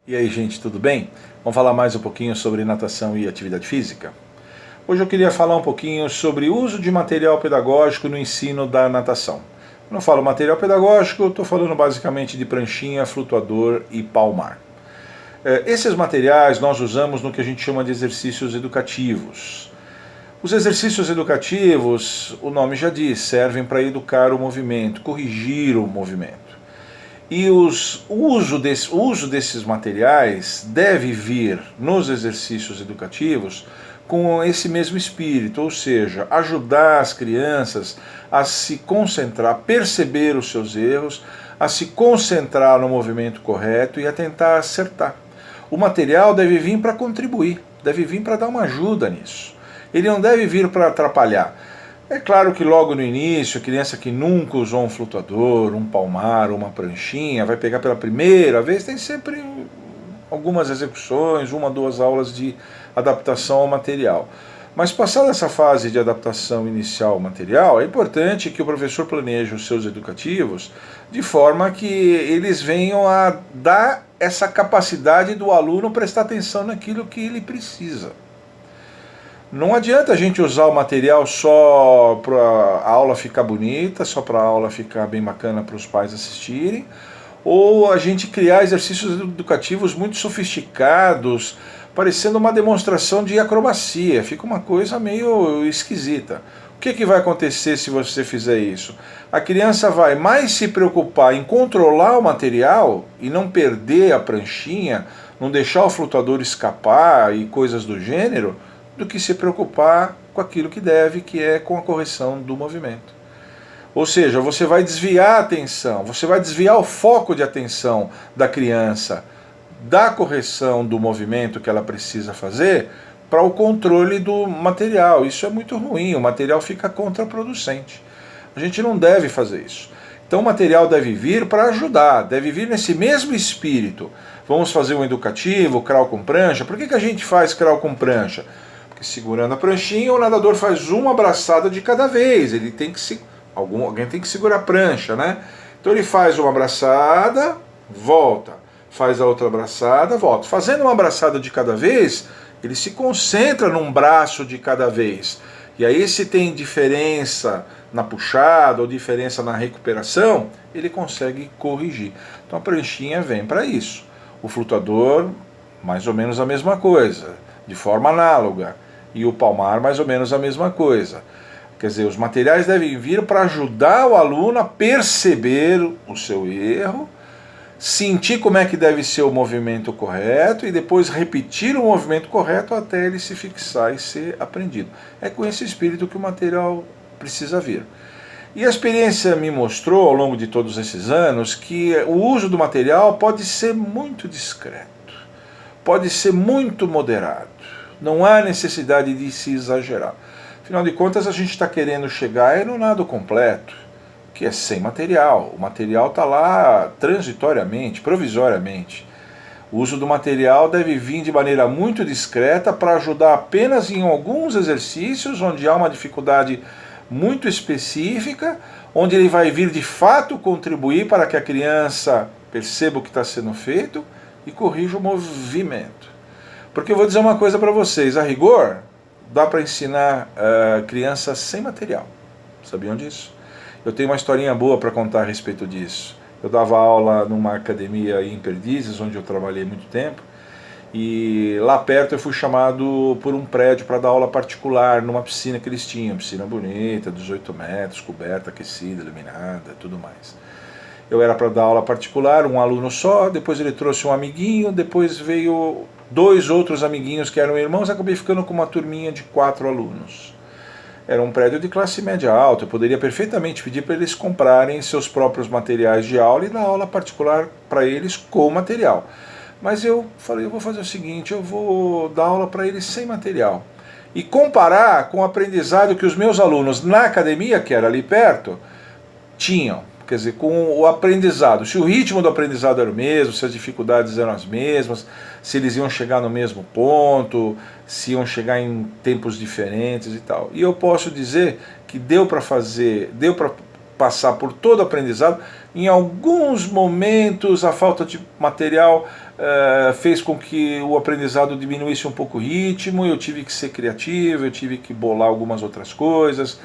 E aí, gente, tudo bem? Vamos falar mais um pouquinho sobre natação e atividade física? Hoje eu queria falar um pouquinho sobre o uso de material pedagógico no ensino da natação. Quando eu falo material pedagógico, eu estou falando basicamente de pranchinha, flutuador e palmar. Esses materiais nós usamos no que a gente chama de exercícios educativos. Os exercícios educativos, o nome já diz, servem para educar o movimento, corrigir o movimento. E o uso desses materiais deve vir nos exercícios educativos com esse mesmo espírito, ou seja, ajudar as crianças a se concentrar, perceber os seus erros, a se concentrar no movimento correto e a tentar acertar. O material deve vir para contribuir, deve vir para dar uma ajuda nisso. Ele não deve vir para atrapalhar. É claro que logo no início, a criança que nunca usou um flutuador, um palmar, uma pranchinha, vai pegar pela primeira vez, tem sempre algumas execuções, 1 ou 2 aulas de adaptação ao material. Mas passada essa fase de adaptação inicial ao material, é importante que o professor planeje os seus educativos de forma que eles venham a dar essa capacidade do aluno prestar atenção naquilo que ele precisa. Não adianta a gente usar o material só para a aula ficar bonita, só para a aula ficar bem bacana para os pais assistirem, ou a gente criar exercícios educativos muito sofisticados, parecendo uma demonstração de acrobacia, fica uma coisa meio esquisita. O que vai acontecer se você fizer isso? A criança vai mais se preocupar em controlar o material e não perder a pranchinha, não deixar o flutuador escapar e coisas do gênero, do que se preocupar com aquilo que deve, que é com a correção do movimento. Ou seja, você vai desviar a atenção, você vai desviar o foco de atenção da criança da correção do movimento que ela precisa fazer para o controle do material. Isso é muito ruim, o material fica contraproducente. A gente não deve fazer isso. Então o material deve vir para ajudar, deve vir nesse mesmo espírito. Vamos fazer um educativo, crawl com prancha. Por que a gente faz crawl com prancha? Porque segurando a pranchinha, o nadador faz uma abraçada de cada vez. Ele tem que alguém tem que segurar a prancha, né? Então ele faz uma abraçada, volta. Faz a outra abraçada, volta. Fazendo uma abraçada de cada vez, ele se concentra num braço de cada vez. E aí, se tem diferença na puxada ou diferença na recuperação, ele consegue corrigir. Então a pranchinha vem para isso. O flutuador, mais ou menos a mesma coisa, de forma análoga. E o palmar, mais ou menos a mesma coisa. Quer dizer, os materiais devem vir para ajudar o aluno a perceber o seu erro, sentir como é que deve ser o movimento correto e depois repetir o movimento correto até ele se fixar e ser aprendido. É com esse espírito que o material precisa vir. E a experiência me mostrou, ao longo de todos esses anos, que o uso do material pode ser muito discreto, pode ser muito moderado. Não há necessidade de se exagerar. Afinal de contas, a gente está querendo chegar no nado completo, que é sem material. O material está lá transitoriamente, provisoriamente. O uso do material deve vir de maneira muito discreta para ajudar apenas em alguns exercícios onde há uma dificuldade muito específica, onde ele vai vir de fato contribuir para que a criança perceba o que está sendo feito e corrija o movimento. Porque eu vou dizer uma coisa para vocês, a rigor, dá para ensinar crianças sem material. Sabiam disso? Eu tenho uma historinha boa para contar a respeito disso. Eu dava aula numa academia em Perdizes, onde eu trabalhei muito tempo, e lá perto eu fui chamado por um prédio para dar aula particular numa piscina que eles tinham, piscina bonita, 18 metros, coberta, aquecida, iluminada, tudo mais. Eu era para dar aula particular, um aluno só, depois ele trouxe um amiguinho, depois veio 2 outros amiguinhos que eram irmãos, acabei ficando com uma turminha de 4 alunos. Era um prédio de classe média alta, eu poderia perfeitamente pedir para eles comprarem seus próprios materiais de aula e dar aula particular para eles com material. Mas eu falei, eu vou fazer o seguinte, eu vou dar aula para eles sem material. E comparar com o aprendizado que os meus alunos na academia, que era ali perto, tinham. Quer dizer, com o aprendizado, se o ritmo do aprendizado era o mesmo, se as dificuldades eram as mesmas, se eles iam chegar no mesmo ponto, se iam chegar em tempos diferentes e tal. E eu posso dizer que deu para passar por todo o aprendizado. Em alguns momentos a falta de material fez com que o aprendizado diminuísse um pouco o ritmo, eu tive que ser criativo, eu tive que bolar algumas outras coisas,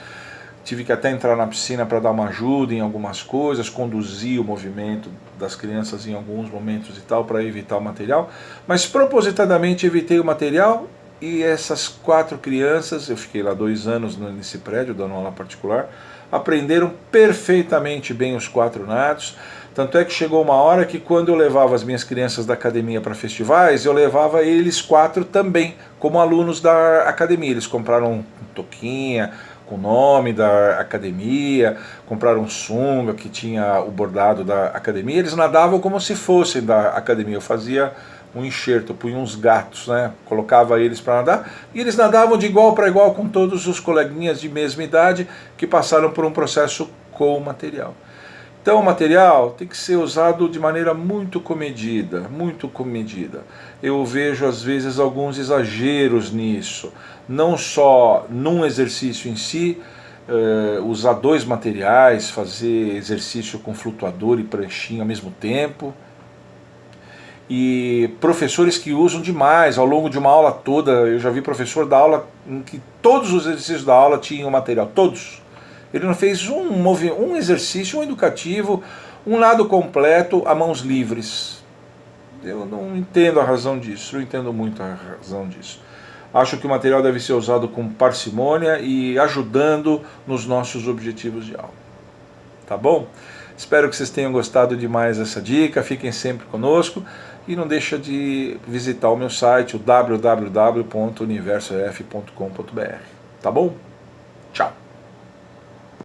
tive que até entrar na piscina para dar uma ajuda em algumas coisas, conduzir o movimento das crianças em alguns momentos e tal, para evitar o material, mas propositadamente evitei o material. E essas 4 crianças, eu fiquei lá 2 anos nesse prédio, dando aula particular, aprenderam perfeitamente bem os 4 nados. Tanto é que chegou uma hora que quando eu levava as minhas crianças da academia para festivais, eu levava eles 4 também, como alunos da academia. Eles compraram um toquinha com o nome da academia, compraram um sunga que tinha o bordado da academia, eles nadavam como se fossem da academia. Eu fazia um enxerto, punha uns gatos, né? Colocava eles para nadar, e eles nadavam de igual para igual com todos os coleguinhas de mesma idade que passaram por um processo com o material. Então o material tem que ser usado de maneira muito comedida, muito comedida. Eu vejo às vezes alguns exageros nisso, não só num exercício em si, usar 2 materiais, fazer exercício com flutuador e pranchinha ao mesmo tempo, e professores que usam demais ao longo de uma aula toda. Eu já vi professor dar aula em que todos os exercícios da aula tinham material, todos. Ele não fez um exercício, um educativo, um nado completo a mãos livres. Eu não entendo a razão disso, não entendo muito a razão disso. Acho que o material deve ser usado com parcimônia e ajudando nos nossos objetivos de aula. Tá bom? Espero que vocês tenham gostado demais dessa dica, fiquem sempre conosco e não deixa de visitar o meu site, o www.universof.com.br. Tá bom?